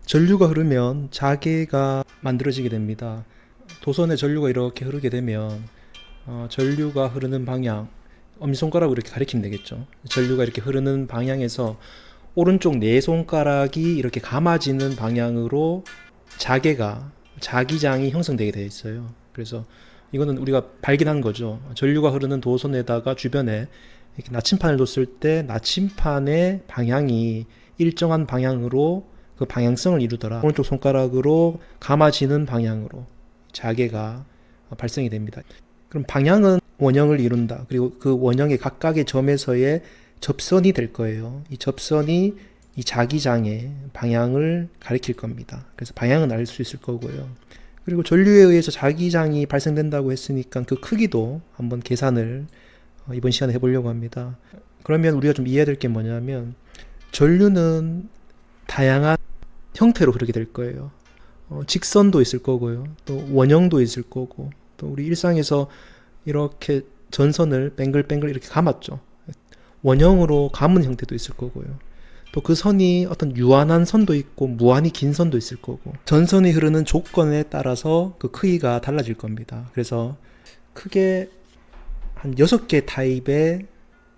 전류가 흐르면 자개가 만들어지게 됩니다. 도선에 전류가 이렇게 흐르게 되면 전류가 흐르는 방향, 엄지손가락으로 이렇게 가리키면 되겠죠. 전류가 이렇게 흐르는 방향에서 오른쪽 네 손가락이 이렇게 감아지는 방향으로 자기장이 형성되게 되어 있어요. 그래서 이거는 우리가 발견한 거죠. 전류가 흐르는 도선에다가 주변에 이렇게 나침판을 뒀을 때 나침판의 방향이 일정한 방향으로 그 방향성을 이루더라. 오른쪽 손가락으로 감아지는 방향으로 자개가 발생이 됩니다. 그럼 방향은 원형을 이룬다. 그리고 그 원형의 각각의 점에서의 접선이 될 거예요. 이 접선이 이 자기장의 방향을 가리킬 겁니다. 그래서 방향은 알 수 있을 거고요. 그리고 전류에 의해서 자기장이 발생된다고 했으니까 그 크기도 한번 계산을 이번 시간에 해보려고 합니다. 그러면 우리가 좀 이해해야 될 게 뭐냐면 전류는 다양한 형태로 흐르게 될 거예요. 직선도 있을 거고요. 또 원형도 있을 거고, 또 우리 일상에서 이렇게 전선을 뱅글뱅글 이렇게 감았죠. 원형으로 감은 형태도 있을 거고요. 또 그 선이 어떤 유한한 선도 있고 무한히 긴 선도 있을 거고, 전선이 흐르는 조건에 따라서 그 크기가 달라질 겁니다. 그래서 크게 한 6개 타입의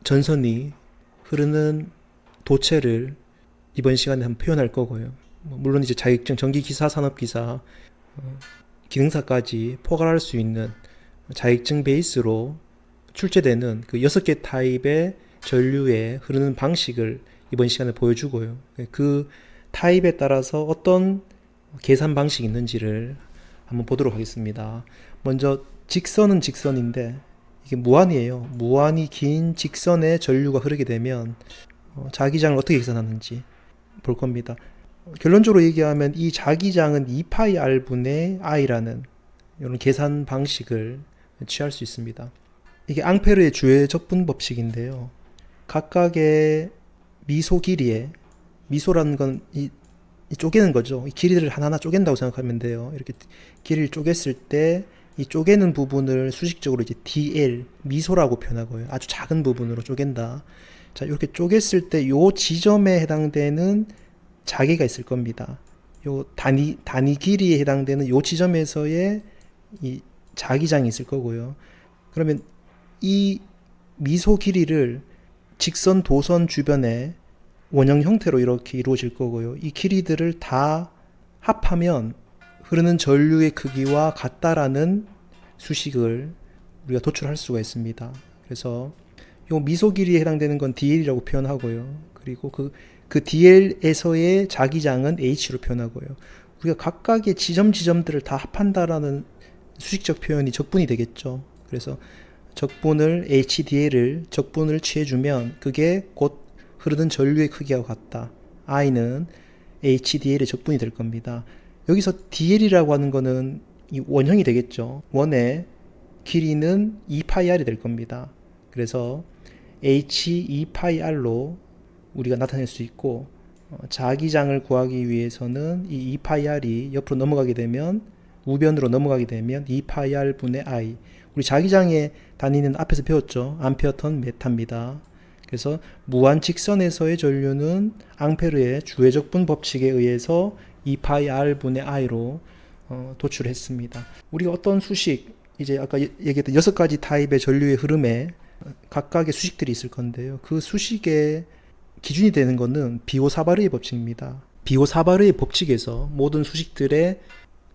전선이 흐르는 도체를 이번 시간에 한번 표현할 거고요. 물론 이제 자격증, 전기기사, 산업기사, 기능사까지 포괄할 수 있는 자격증 베이스로 출제되는 그 6개 타입의 전류의 흐르는 방식을 이번 시간에 보여주고요. 그 타입에 따라서 어떤 계산 방식이 있는지를 한번 보도록 하겠습니다. 먼저 직선은 직선인데 이게 무한이에요. 무한히 긴 직선의 전류가 흐르게 되면 자기장을 어떻게 계산하는지 볼 겁니다. 결론적으로 얘기하면 이 자기장은 2파이 R분의 I라는 이런 계산 방식을 취할 수 있습니다. 이게 앙페르의 주의 적분 법칙인데요. 각각의 미소 길이에, 미소라는 건 이 쪼개는 거죠. 이 길이를 하나하나 쪼갠다고 생각하면 돼요. 이렇게 길이를 쪼갰을 때 이 쪼개는 부분을 수식적으로 이제 DL, 미소라고 표현하고요. 아주 작은 부분으로 쪼갠다. 자, 이렇게 쪼갰을 때 요 지점에 해당되는 자개가 있을 겁니다. 요 단위 길이에 해당되는 요 지점에서의 이 자기장이 있을 거고요. 그러면 이 미소 길이를 직선 도선 주변에 원형 형태로 이렇게 이루어질 거고요. 이 길이들을 다 합하면 흐르는 전류의 크기와 같다라는 수식을 우리가 도출할 수가 있습니다. 그래서 요 미소 길이에 해당되는 건 DL이라고 표현하고요. 그리고 그 DL에서의 자기장은 H로 표현하고요. 우리가 각각의 지점들을 다 합한다라는 수식적 표현이 적분이 되겠죠. 그래서 적분을 HDL을 적분을 취해주면 그게 곧 흐르는 전류의 크기와 같다. I는 HDL의 적분이 될 겁니다. 여기서 DL이라고 하는 거는 이 원형이 되겠죠. 원의 길이는 2파이R이 될 겁니다. 그래서 H2파이R로 우리가 나타낼 수 있고, 자기장을 구하기 위해서는 이 2파이R이 옆으로 넘어가게 되면, 우변으로 넘어가게 되면 2파이R 분의 I. 우리 자기장의 단위는 앞에서 배웠죠. 암페어 턴 메타입니다. 그래서 무한 직선에서의 전류는 앙페르의 주회적분 법칙에 의해서 2파이R 분의 I로 도출했습니다. 우리가 어떤 수식, 이제 아까 얘기했던 6가지 타입의 전류의 흐름에 각각의 수식들이 있을 건데요. 그 수식의 기준이 되는 것은 비오사바르의 법칙입니다. 비오사바르의 법칙에서 모든 수식들의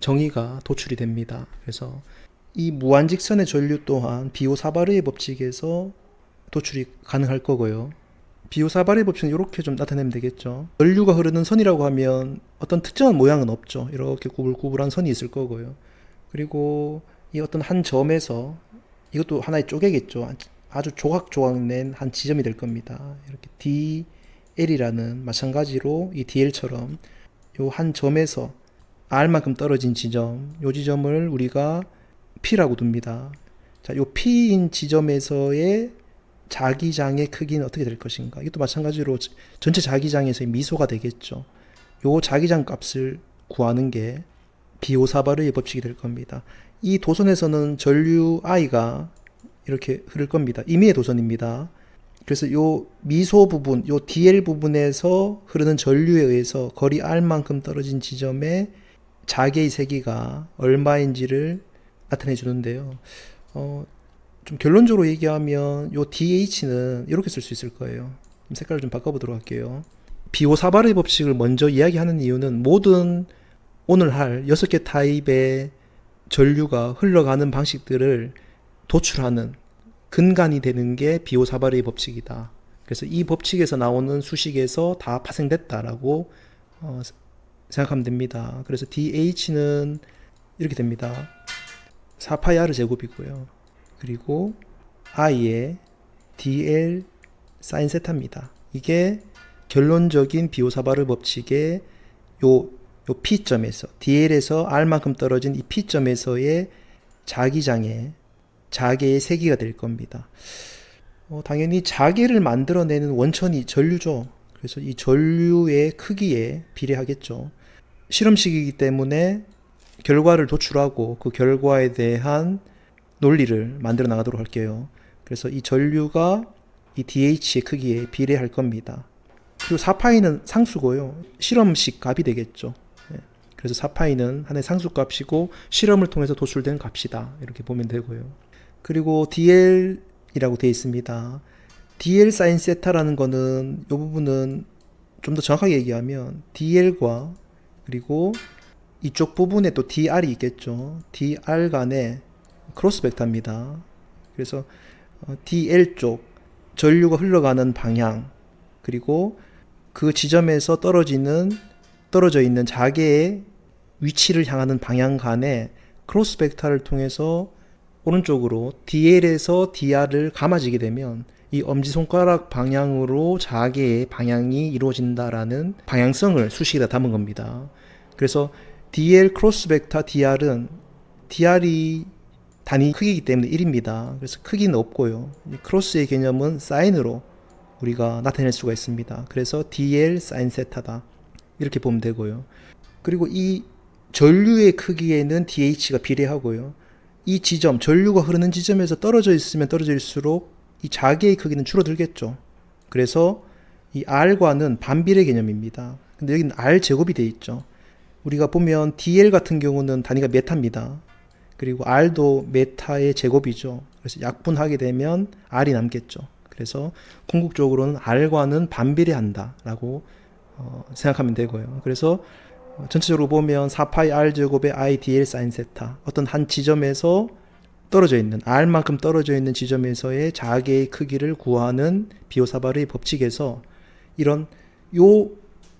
정의가 도출이 됩니다. 그래서 이 무한직선의 전류 또한 비오사바르의 법칙에서 도출이 가능할 거고요. 비오사바르의 법칙은 이렇게 좀 나타내면 되겠죠. 전류가 흐르는 선이라고 하면 어떤 특정한 모양은 없죠. 이렇게 구불구불한 선이 있을 거고요. 그리고 이 어떤 한 점에서 이것도 하나의 쪼개겠죠. 아주 조각조각 낸 한 지점이 될 겁니다. 이렇게 DL이라는 마찬가지로 이 DL처럼 요 한 점에서 R만큼 떨어진 지점, 요 지점을 우리가 P라고 둡니다. 자, 요 P인 지점에서의 자기장의 크기는 어떻게 될 것인가? 이것도 마찬가지로 전체 자기장에서의 미소가 되겠죠. 요 자기장 값을 구하는 게 비오사바르의 법칙이 될 겁니다. 이 도선에서는 전류 I가 이렇게 흐를 겁니다. 임의의 도선입니다. 그래서 요 미소 부분, 요 DL 부분에서 흐르는 전류에 의해서 거리 R만큼 떨어진 지점에 자개의 세기가 얼마인지를 나타내 주는데요. 좀 결론적으로 얘기하면 요 DH는 이렇게 쓸 수 있을 거예요. 색깔을 좀 바꿔보도록 할게요. 비오사바르의 법칙을 먼저 이야기하는 이유는 모든 오늘 할 6개 타입의 전류가 흘러가는 방식들을 도출하는 근간이 되는 게 비오사바르의 법칙이다. 그래서 이 법칙에서 나오는 수식에서 다 파생됐다라고 생각하면 됩니다. 그래서 DH는 이렇게 됩니다. 4파이 R 제곱이고요. 그리고 I의 DL 사인 세타입니다. 이게 결론적인 비오사바르 법칙의 요 P점에서 DL에서 R만큼 떨어진 이 P점에서의 자개의 세기가 될 겁니다. 당연히 자개를 만들어내는 원천이 전류죠. 그래서 이 전류의 크기에 비례하겠죠. 실험식이기 때문에 결과를 도출하고 그 결과에 대한 논리를 만들어 나가도록 할게요. 그래서 이 전류가 이 DH의 크기에 비례할 겁니다. 그리고 4파이는 상수고요. 실험식 값이 되겠죠. 그래서 4파이는 하나의 상수값이고 실험을 통해서 도출된 값이다. 이렇게 보면 되고요. 그리고 DL이라고 되어 있습니다. DL 사인 세타라는 거는 이 부분은 좀 더 정확하게 얘기하면 DL과 그리고 이쪽 부분에 또 DR이 있겠죠. DR 간의 크로스 벡터입니다. 그래서 DL 쪽 전류가 흘러가는 방향 그리고 그 지점에서 떨어져 있는 자개의 위치를 향하는 방향 간의 크로스 벡터를 통해서 오른쪽으로 DL에서 DR을 감아지게 되면 이 엄지손가락 방향으로 자개의 방향이 이루어진다라는 방향성을 수식에다 담은 겁니다. 그래서 DL 크로스 벡터 DR이 단위 크기이기 때문에 1입니다. 그래서 크기는 없고요. 크로스의 개념은 사인으로 우리가 나타낼 수가 있습니다. 그래서 DL 사인 세타다. 이렇게 보면 되고요. 그리고 이 전류의 크기에는 DH가 비례하고요. 이 지점, 전류가 흐르는 지점에서 떨어져 있으면 떨어질수록 이 자개의 크기는 줄어들겠죠. 그래서 이 R과는 반비례 개념입니다. 근데 여기는 R 제곱이 되어 있죠. 우리가 보면 DL 같은 경우는 단위가 메타입니다. 그리고 R도 메타의 제곱이죠. 그래서 약분하게 되면 R이 남겠죠. 그래서 궁극적으로는 R과는 반비례한다 라고 생각하면 되고요. 그래서 전체적으로 보면 4파이 R 제곱의 I DL 사인 세타, 어떤 한 지점에서 떨어져 있는 R만큼 떨어져 있는 지점에서의 자개의 크기를 구하는 비오사바르의 법칙에서 이런 요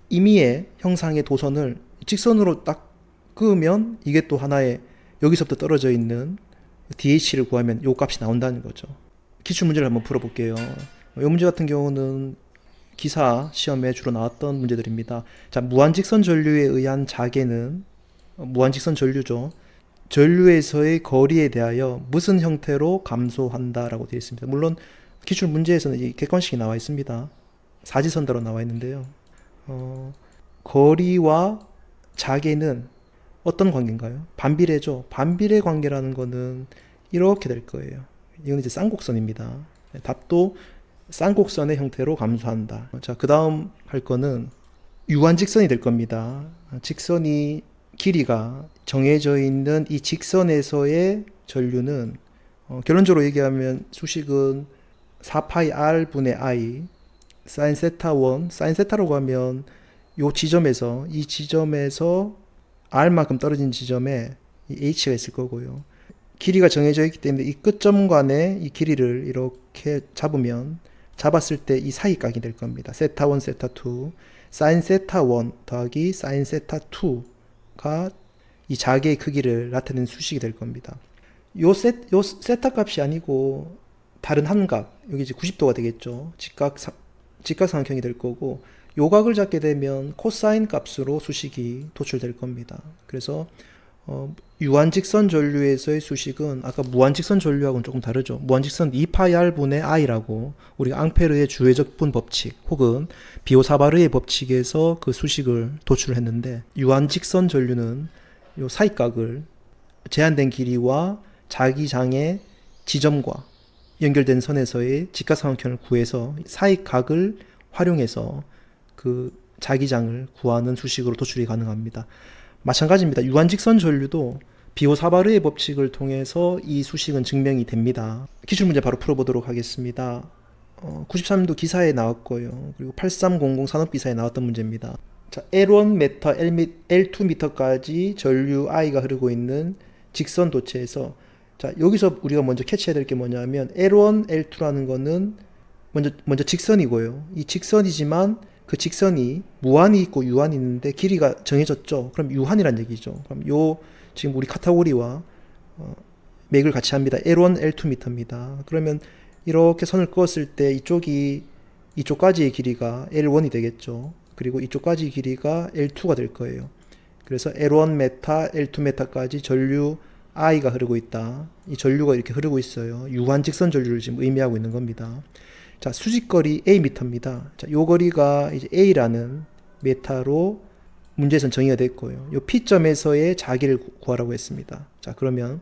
임의의 형상의 도선을 직선으로 딱 그으면 이게 또 하나의 여기서부터 떨어져 있는 DH를 구하면 요 값이 나온다는 거죠. 기출문제를 한번 풀어볼게요. 이 문제 같은 경우는 기사 시험에 주로 나왔던 문제들입니다. 자, 무한직선 전류에 의한 자개는 무한직선 전류죠. 전류에서의 거리에 대하여 무슨 형태로 감소한다라고 되어 있습니다. 물론 기출 문제에서는 이 객관식이 나와 있습니다. 사지선다로 나와 있는데요. 거리와 자개는 어떤 관계인가요? 반비례죠. 반비례 관계라는 거는 이렇게 될 거예요. 이건 이제 쌍곡선입니다. 답도 쌍곡선의 형태로 감소한다. 자, 그 다음 할 거는 유한직선이 될 겁니다. 직선이 길이가 정해져 있는 이 직선에서의 전류는 결론적으로 얘기하면 수식은 4파이 R 분의 I 사인 세타 1 사인 세타라고 하면 이 지점에서 R만큼 떨어진 지점에 이 H가 있을 거고요. 길이가 정해져 있기 때문에 이 끝점 간의 이 길이를 이렇게 잡았을 때 이 사이각이 될 겁니다. 세타 1, 세타 2, 사인 세타 1 더하기 사인 세타 2가 이 자개의 크기를 나타내는 수식이 될 겁니다. 요 세타 값이 아니고 다른 한 각, 여기 이제 90도가 되겠죠. 직각삼각형이 될 거고, 요 각을 잡게 되면 코사인 값으로 수식이 도출될 겁니다. 그래서 유한직선 전류에서의 수식은 아까 무한직선 전류하고는 조금 다르죠. 무한직선 2파이 R분의 I라고 우리가 앙페르의 주외적분 법칙 혹은 비오사바르의 법칙에서 그 수식을 도출했는데, 유한직선 전류는 요 사이각을 제한된 길이와 자기장의 지점과 연결된 선에서의 직각삼각형을 구해서 사이각을 활용해서 그 자기장을 구하는 수식으로 도출이 가능합니다. 마찬가지입니다. 유한직선 전류도 비오사바르의 법칙을 통해서 이 수식은 증명이 됩니다. 기출문제 바로 풀어보도록 하겠습니다. 93년도 기사에 나왔고요. 그리고 8300 산업기사에 나왔던 문제입니다. 자, L1m, L2m까지 전류 I가 흐르고 있는 직선 도체에서, 자, 여기서 우리가 먼저 캐치해야 될 게 뭐냐면 L1, L2라는 거는 먼저 직선이고요. 이 직선이지만 그 직선이 무한이 있고 유한이 있는데 길이가 정해졌죠. 그럼 유한이란 얘기죠. 그럼 지금 우리 카테고리와 맥을 같이 합니다. L1, L2m입니다. 그러면 이렇게 선을 그었을 때 이쪽까지의 길이가 L1이 되겠죠. 그리고 이쪽까지 길이가 L2가 될 거예요. 그래서 L1m, L2m까지 전류 I가 흐르고 있다. 이 전류가 이렇게 흐르고 있어요. 유한직선 전류를 지금 의미하고 있는 겁니다. 자, 수직거리 Am입니다. 자, 요 거리가 이제 A라는 메타로 문제에서는 정의가 됐고요. 요 P점에서의 자기를 구하라고 했습니다. 자, 그러면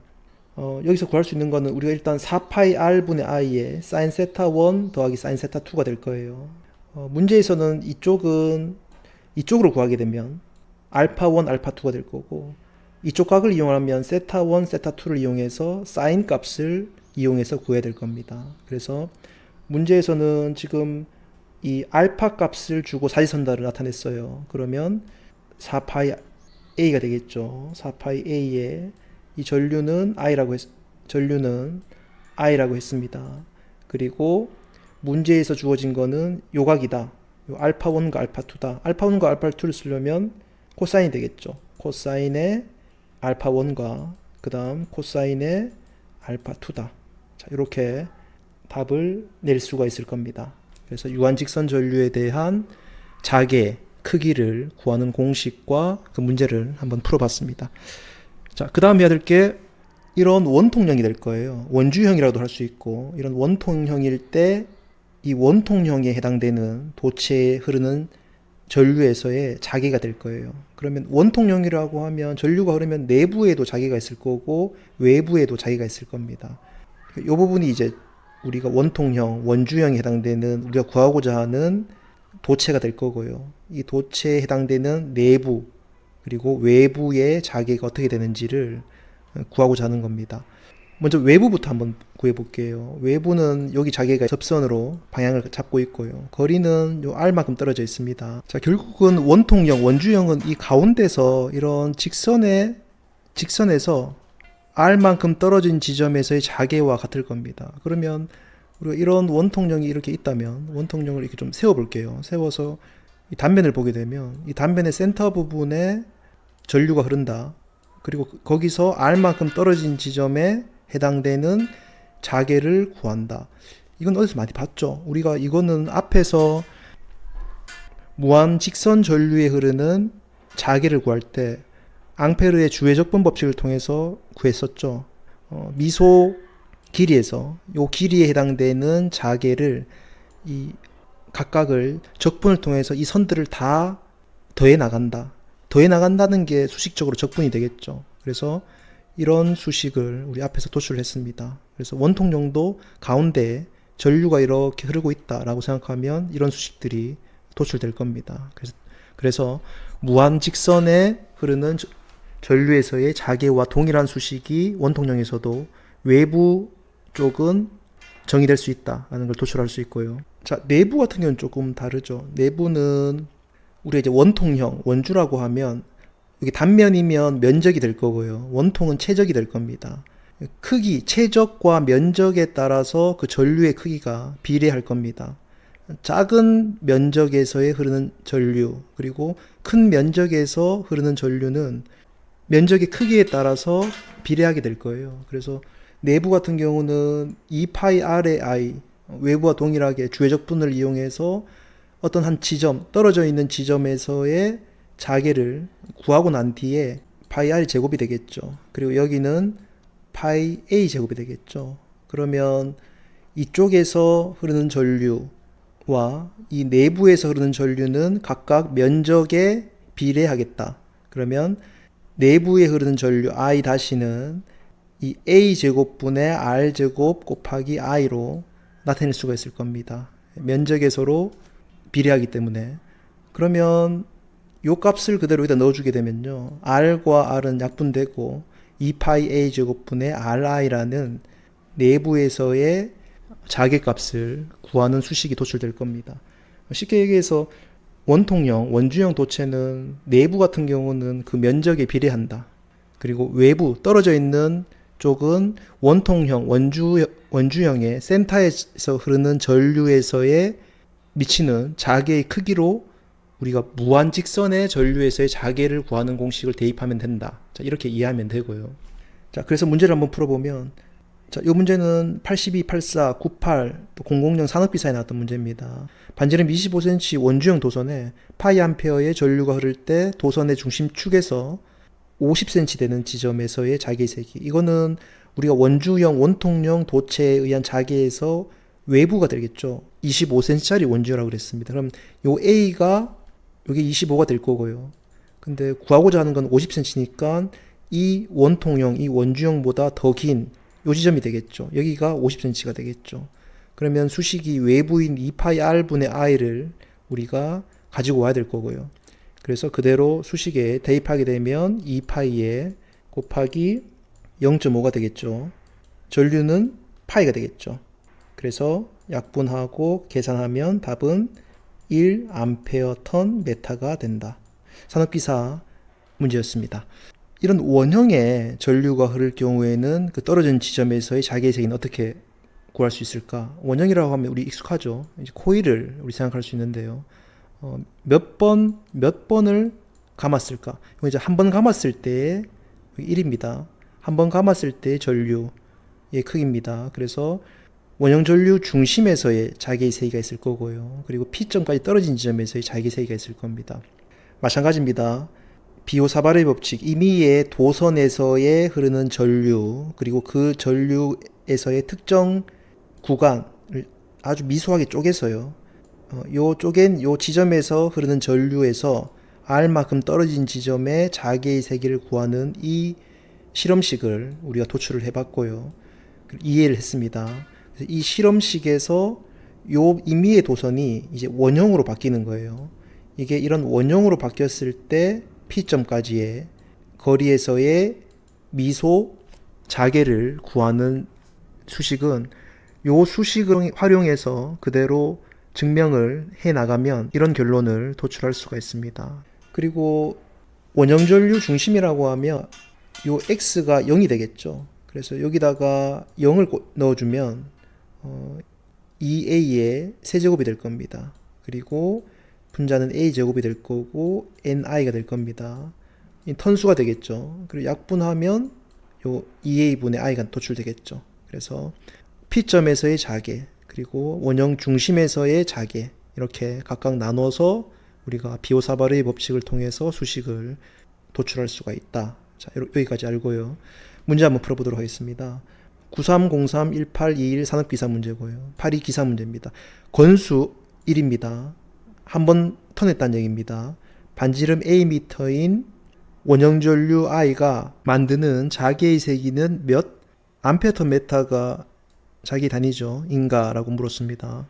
여기서 구할 수 있는 거는 우리가 일단 4파이 R분의 I에 sin 세타 1 더하기 sin 세타 2가 될 거예요. 문제에서는 이쪽으로 구하게 되면 알파 1, 알파 2가 될 거고, 이쪽 각을 이용하면 세타 1, 세타 2를 이용해서 sin 값을 이용해서 구해야 될 겁니다. 그래서 문제에서는 지금 이 알파 값을 주고 사지선다를 나타냈어요. 그러면 4파이 A가 되겠죠. 4파이 A에 이 전류는 I라고 했습니다. 그리고 문제에서 주어진 거는 요각이다. 요 알파 1과 알파 2다. 알파 1과 알파 2를 쓰려면 코사인이 되겠죠. 코사인의 알파 1과 그 다음 코사인의 알파 2다. 자, 이렇게 답을 낼 수가 있을 겁니다. 그래서 유한직선 전류에 대한 자개 크기를 구하는 공식과 그 문제를 한번 풀어봤습니다. 자, 그 다음 해야 될 게 이런 원통형이 될 거예요. 원주형이라도 할 수 있고, 이런 원통형일 때 이 원통형에 해당되는 도체에 흐르는 전류에서의 자개가 될 거예요. 그러면 원통형이라고 하면 전류가 흐르면 내부에도 자개가 있을 거고 외부에도 자개가 있을 겁니다. 이 부분이 이제 우리가 원통형, 원주형에 해당되는 우리가 구하고자 하는 도체가 될 거고요. 이 도체에 해당되는 내부 그리고 외부의 자개가 어떻게 되는지를 구하고자 하는 겁니다. 먼저 외부부터 한번 구해볼게요. 외부는 여기 자개가 접선으로 방향을 잡고 있고요. 거리는 요 R만큼 떨어져 있습니다. 자, 결국은 원통형, 원주형은 이 가운데서 이런 직선에서 R만큼 떨어진 지점에서의 자개와 같을 겁니다. 그러면 우리가 이런 원통형이 이렇게 있다면 원통형을 이렇게 좀 세워볼게요. 세워서 이 단면을 보게 되면 이 단면의 센터 부분에 전류가 흐른다. 그리고 거기서 R만큼 떨어진 지점에 해당되는 자개를 구한다. 이건 어디서 많이 봤죠? 우리가 이거는 앞에서 무한 직선 전류에 흐르는 자개를 구할 때 앙페르의 주외적분 법칙을 통해서 구했었죠. 미소 길이에서 요 길이에 해당되는 자개를 이 각각을 적분을 통해서 이 선들을 다 더해 나간다. 더해 나간다는 게 수식적으로 적분이 되겠죠. 그래서 이런 수식을 우리 앞에서 도출을 했습니다. 그래서 원통형도 가운데에 전류가 이렇게 흐르고 있다라고 생각하면 이런 수식들이 도출될 겁니다. 그래서 무한 직선에 흐르는 전류에서의 자개와 동일한 수식이 원통형에서도 외부 쪽은 정의될 수 있다라는 걸 도출할 수 있고요. 자, 내부 같은 경우는 조금 다르죠. 내부는 우리가 이제 원통형, 원주라고 하면 여기 단면이면 면적이 될 거고요. 원통은 최적이 될 겁니다. 크기, 최적과 면적에 따라서 그 전류의 크기가 비례할 겁니다. 작은 면적에서의 흐르는 전류, 그리고 큰 면적에서 흐르는 전류는 면적의 크기에 따라서 비례하게 될 거예요. 그래서 내부 같은 경우는 2파이 R의 I, 외부와 동일하게 주외적분을 이용해서 어떤 한 지점, 떨어져 있는 지점에서의 자개를 구하고 난 뒤에 파이 R 제곱이 되겠죠. 그리고 여기는 파이 A 제곱이 되겠죠. 그러면 이쪽에서 흐르는 전류와 이 내부에서 흐르는 전류는 각각 면적에 비례하겠다. 그러면 내부에 흐르는 전류 I-는 이 a제곱분의 r제곱 곱하기 i로 나타낼 수가 있을 겁니다. 면적의 서로 비례하기 때문에. 그러면 요 값을 그대로 여기다 넣어주게 되면요, r과 r은 약분되고 2파이 a제곱분의 ri라는 내부에서의 자개값을 구하는 수식이 도출될 겁니다. 쉽게 얘기해서 원통형, 원주형 도체는 내부 같은 경우는 그 면적에 비례한다. 그리고 외부 떨어져 있는 쪽은 원통형, 원주형의 센터에서 흐르는 전류에서의 미치는 자개의 크기로 우리가 무한직선의 전류에서의 자개를 구하는 공식을 대입하면 된다. 자, 이렇게 이해하면 되고요. 자, 그래서 문제를 한번 풀어보면, 자, 이 문제는 82, 84, 98, 또 000 산업기사에 나왔던 문제입니다. 반지름 25cm 원주형 도선에 파이 암페어의 전류가 흐를 때 도선의 중심축에서 50cm 되는 지점에서의 자개의 세기. 이거는 우리가 원주형, 원통형 도체에 의한 자개에서 외부가 되겠죠. 25cm짜리 원주라고 그랬습니다. 그럼 요 A가 여기 25가 될 거고요. 근데 구하고자 하는 건 50cm니까 이 원통형, 이 원주형보다 더 긴 요 지점이 되겠죠. 여기가 50cm가 되겠죠. 그러면 수식이 외부인 2파이 r분의 i를 우리가 가지고 와야 될 거고요. 그래서 그대로 수식에 대입하게 되면 2파이에 곱하기 0.5가 되겠죠. 전류는 파이가 되겠죠. 그래서 약분하고 계산하면 답은 1A 턴 메타가 된다. 산업기사 문제였습니다. 이런 원형의 전류가 흐를 경우에는 그 떨어진 지점에서의 자개의 세기는 어떻게 구할 수 있을까? 원형이라고 하면 우리 익숙하죠. 이제 코일을 우리 생각할 수 있는데요. 몇 번을 감았을까? 이제 한 번 감았을 때 1입니다. 한 번 감았을 때 전류의 크기입니다. 그래서 원형 전류 중심에서의 자개의 세기가 있을 거고요. 그리고 P점까지 떨어진 지점에서의 자개의 세기가 있을 겁니다. 마찬가지입니다. 비오사바르의 법칙, 임의의 도선에서의 흐르는 전류, 그리고 그 전류에서의 특정 구간을 아주 미소하게 쪼개서요, 요 쪼갠 요 지점에서 흐르는 전류에서 R만큼 떨어진 지점의 자개의 세기를 구하는 이 실험식을 우리가 도출을 해봤고요. 이해를 했습니다. 그래서 이 실험식에서 요 임의의 도선이 이제 원형으로 바뀌는 거예요. 이게 이런 원형으로 바뀌었을 때 P점까지의 거리에서의 미소 자개를 구하는 수식은 요 수식을 활용해서 그대로 증명을 해 나가면 이런 결론을 도출할 수가 있습니다. 그리고 원형 전류 중심이라고 하면 요 x가 0이 되겠죠. 그래서 여기다가 0을 넣어주면 2a의 세제곱이 될 겁니다. 그리고 분자는 a제곱이 될 거고 ni가 될 겁니다. 이 턴수가 되겠죠. 그리고 약분하면 요 2a분의 i가 도출되겠죠. 그래서 P점에서의 자개, 그리고 원형 중심에서의 자개, 이렇게 각각 나눠서 우리가 비오사바르의 법칙을 통해서 수식을 도출할 수가 있다. 자, 여기까지 알고요. 문제 한번 풀어보도록 하겠습니다. 93031821 산업기사 문제고요. 82 기사 문제입니다. 건수 1입니다. 한 번 턴했다는 얘기입니다. 반지름 Am인 원형전류 I가 만드는 자개의 세기는 몇 암페어턴 메타가 자기 단위죠. 인가라고 물었습니다.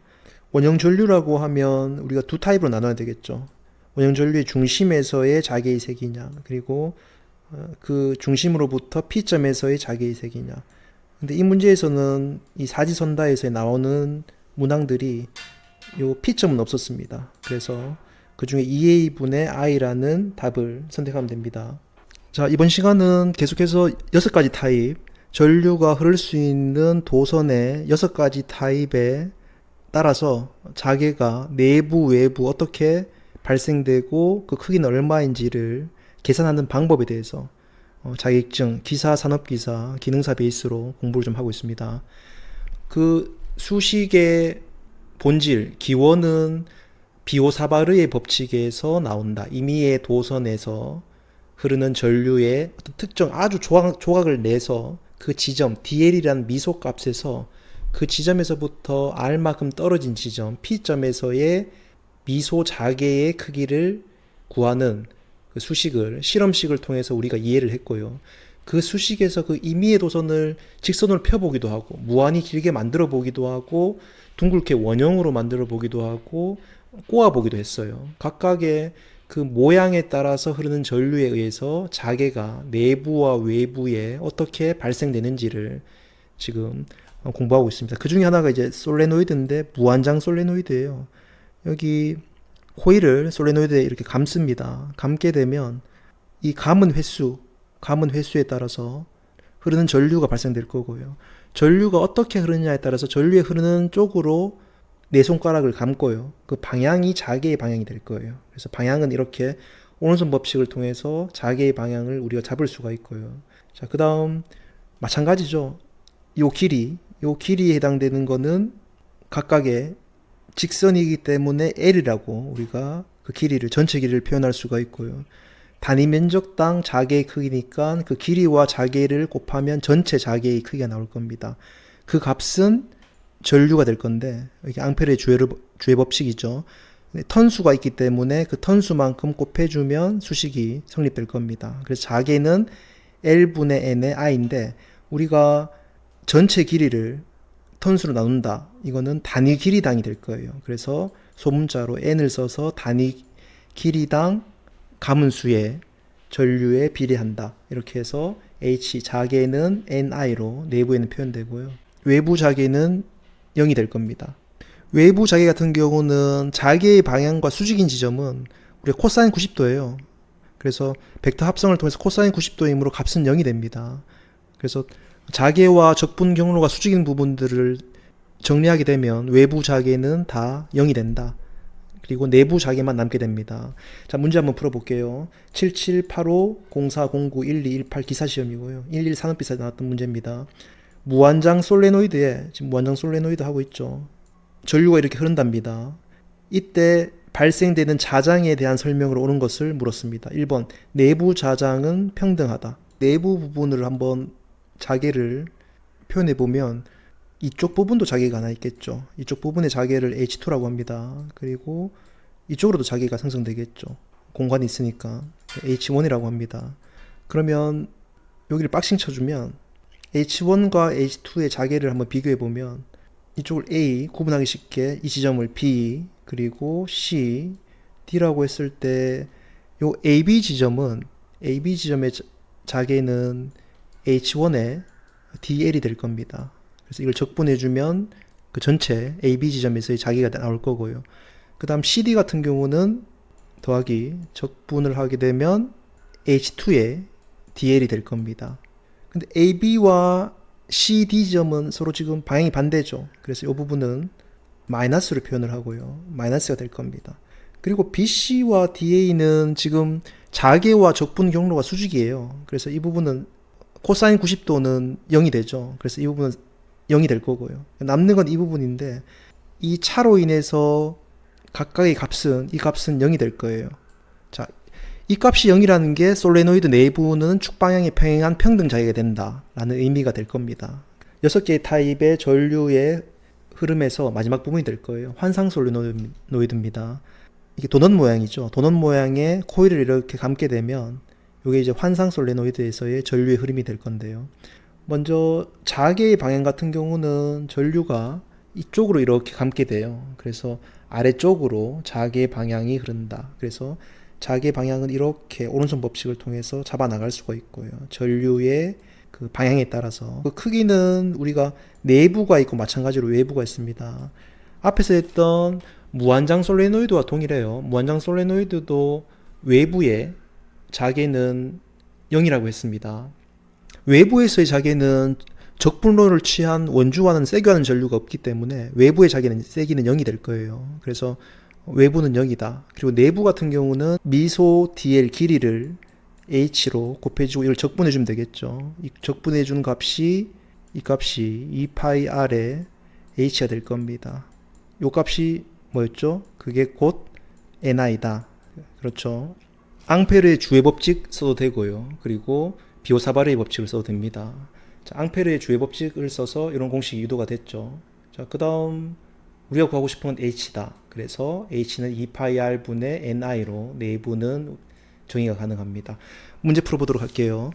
원형전류라고 하면 우리가 두 타입으로 나눠야 되겠죠. 원형전류의 중심에서의 자개의 세기냐, 그리고 그 중심으로부터 P점에서의 자개의 세기냐. 근데 이 문제에서는 이 사지선다에서 나오는 문항들이 요 P점은 없었습니다. 그래서 그 중에 2A분의 I라는 답을 선택하면 됩니다. 자, 이번 시간은 계속해서 6가지 타입, 전류가 흐를 수 있는 도선의 6가지 타입에 따라서 자개가 내부, 외부 어떻게 발생되고 그 크기는 얼마인지를 계산하는 방법에 대해서 자격증, 기사, 산업기사, 기능사 베이스로 공부를 좀 하고 있습니다. 그 수식의 본질, 기원은 비오사바르의 법칙에서 나온다. 임의의 도선에서 흐르는 전류의 어떤 특정 아주 조각을 내서 그 지점, DL이라는 미소값에서 그 지점에서부터 R만큼 떨어진 지점, P점에서의 미소 자개의 크기를 구하는 그 수식을, 실험식을 통해서 우리가 이해를 했고요. 그 수식에서 그 임의의 도선을 직선으로 펴보기도 하고 무한히 길게 만들어 보기도 하고 둥글게 원형으로 만들어 보기도 하고 꼬아 보기도 했어요. 각각의 그 모양에 따라서 흐르는 전류에 의해서 자개가 내부와 외부에 어떻게 발생되는지를 지금 공부하고 있습니다. 그 중에 하나가 이제 솔레노이드인데 무한장 솔레노이드예요. 여기 코일을 솔레노이드에 이렇게 감습니다. 감게 되면 이 감은 횟수에 따라서 흐르는 전류가 발생될 거고요. 전류가 어떻게 흐르느냐에 따라서 전류에 흐르는 쪽으로 네 손가락을 감고요. 그 방향이 자개의 방향이 될 거예요. 그래서 방향은 이렇게 오른손 법칙을 통해서 자개의 방향을 우리가 잡을 수가 있고요. 자, 그 다음 마찬가지죠. 요 길이에 해당되는 거는 각각의 직선이기 때문에 L이라고 우리가 그 길이를 전체 길이를 표현할 수가 있고요. 단위 면적당 자개의 크기니까 그 길이와 자개를 곱하면 전체 자개의 크기가 나올 겁니다. 그 값은 전류가 될 건데 이게 앙페르의 주의 법칙이죠. 턴수가 있기 때문에 그 턴수만큼 곱해주면 수식이 성립될 겁니다. 그래서 자개는 L분의 N의 I인데 우리가 전체 길이를 턴수로 나눈다. 이거는 단위 길이당이 될 거예요. 그래서 소문자로 N을 써서 단위 길이당 가문수의 전류에 비례한다. 이렇게 해서 H 자개는 NI로 내부에는 표현되고요. 외부 자개는 0이 될 겁니다. 외부 자개 같은 경우는 자개의 방향과 수직인 지점은 우리가 코사인 90도예요. 그래서 벡터 합성을 통해서 코사인 90도이므로 값은 0이 됩니다. 그래서 자개와 적분 경로가 수직인 부분들을 정리하게 되면 외부 자개는 다 0이 된다. 그리고 내부 자개만 남게 됩니다. 자, 문제 한번 풀어볼게요. 778504091218 기사시험이고요. 11 산업비사에 나왔던 문제입니다. 무한장 솔레노이드에 지금 무한장 솔레노이드 하고 있죠. 전류가 이렇게 흐른답니다. 이때 발생되는 자장에 대한 설명으로 오는 것을 물었습니다. 1번 내부 자장은 평등하다. 내부 부분을 한번 자개를 표현해 보면 이쪽 부분도 자개가 하나 있겠죠. 이쪽 부분의 자개를 H2라고 합니다. 그리고 이쪽으로도 자개가 생성되겠죠. 공간이 있으니까 H1이라고 합니다. 그러면 여기를 박싱 쳐주면 H1과 H2의 자개를 한번 비교해 보면 이쪽을 A 구분하기 쉽게 이 지점을 B 그리고 C, D라고 했을 때 요 AB 지점의 자개는 H1의 DL이 될 겁니다. 그래서 이걸 적분해주면 그 전체 AB 지점에서의 자개가 나올 거고요. 그 다음 CD 같은 경우는 더하기 적분을 하게 되면 H2의 DL이 될 겁니다. 근데 AB와 CD 지점은 서로 지금 방향이 반대죠. 그래서 이 부분은 마이너스로 표현을 하고요. 마이너스가 될 겁니다. 그리고 BC와 DA는 지금 자개와 적분 경로가 수직이에요. 그래서 이 부분은 코사인 90도는 0이 되죠. 그래서 이 부분은 0이 될 거고요. 남는 건 이 부분인데 이 차로 인해서 각각의 값은 이 값은 0이 될 거예요. 자, 이 값이 0이라는 게 솔레노이드 내부는 축방향에 평행한 평등 자개가 된다라는 의미가 될 겁니다. 6개의 타입의 전류의 흐름에서 마지막 부분이 될 거예요. 환상 솔레노이드입니다. 이게 도넛 모양이죠. 도넛 모양의 코일을 이렇게 감게 되면 이게 이제 환상 솔레노이드에서의 전류의 흐름이 될 건데요. 먼저 자개의 방향 같은 경우는 전류가 이쪽으로 이렇게 감게 돼요. 그래서 아래쪽으로 자개의 방향이 흐른다. 그래서 자개의 방향은 이렇게 오른손 법칙을 통해서 잡아 나갈 수가 있고요. 전류의 그 방향에 따라서 그 크기는 우리가 내부가 있고 마찬가지로 외부가 있습니다. 앞에서 했던 무한장 솔레노이드와 동일해요. 무한장 솔레노이드도 외부의 자개는 0이라고 했습니다. 외부에서의 자개는 적분로를 취한 원주와는 세교하는 전류가 없기 때문에 외부의 자개는 세기는 0이 될 거예요. 그래서 외부는 0이다. 그리고 내부 같은 경우는 미소 DL 길이를 H로 곱해주고 이걸 적분해주면 되겠죠. 이 적분해준 값이 이 값이 2파이 R에 H가 될 겁니다. 이 값이 뭐였죠? 그게 곧 NI다. 그렇죠. 앙페르의 주의 법칙 써도 되고요. 그리고 비오사바르의 법칙을 써도 됩니다. 자, 앙페르의 주의 법칙을 써서 이런 공식이 유도가 됐죠. 자, 그 다음 우리가 구하고 싶은 건 H다. 그래서 H는 2파이 R분의 NI로 내부는 정의가 가능합니다. 문제 풀어보도록 할게요.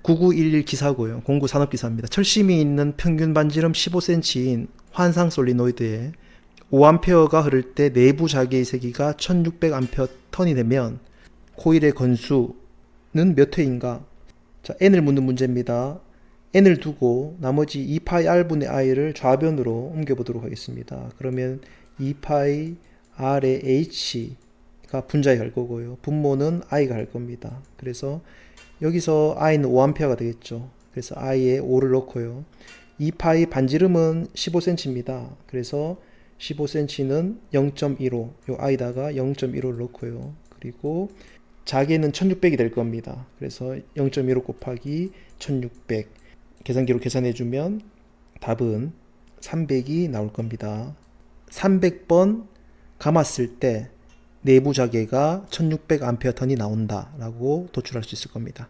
9911 기사고요. 공구 산업기사입니다. 철심이 있는 평균 반지름 15cm인 환상 솔리노이드에 5A가 흐를 때 내부 자개의 세기가 1600A 턴이 되면 코일의 건수는 몇 회인가? 자, n을 묻는 문제입니다. n을 두고 나머지 2파이 r분의 i를 좌변으로 옮겨보도록 하겠습니다. 그러면 2파이 r의 h가 분자에 갈 거고요. 분모는 i가 갈 겁니다. 그래서 여기서 i는 5A가 되겠죠. 그래서 i에 5를 넣고요. 2파이 반지름은 15cm입니다. 그래서 15cm는 0.15, 요 i다가 0.15를 넣고요. 그리고 자개는 1600이 될 겁니다. 그래서 0.15 곱하기 1600 계산기로 계산해주면 답은 300이 나올 겁니다. 300번 감았을 때 내부 자개가 1600A 턴이 나온다 라고 도출할 수 있을 겁니다.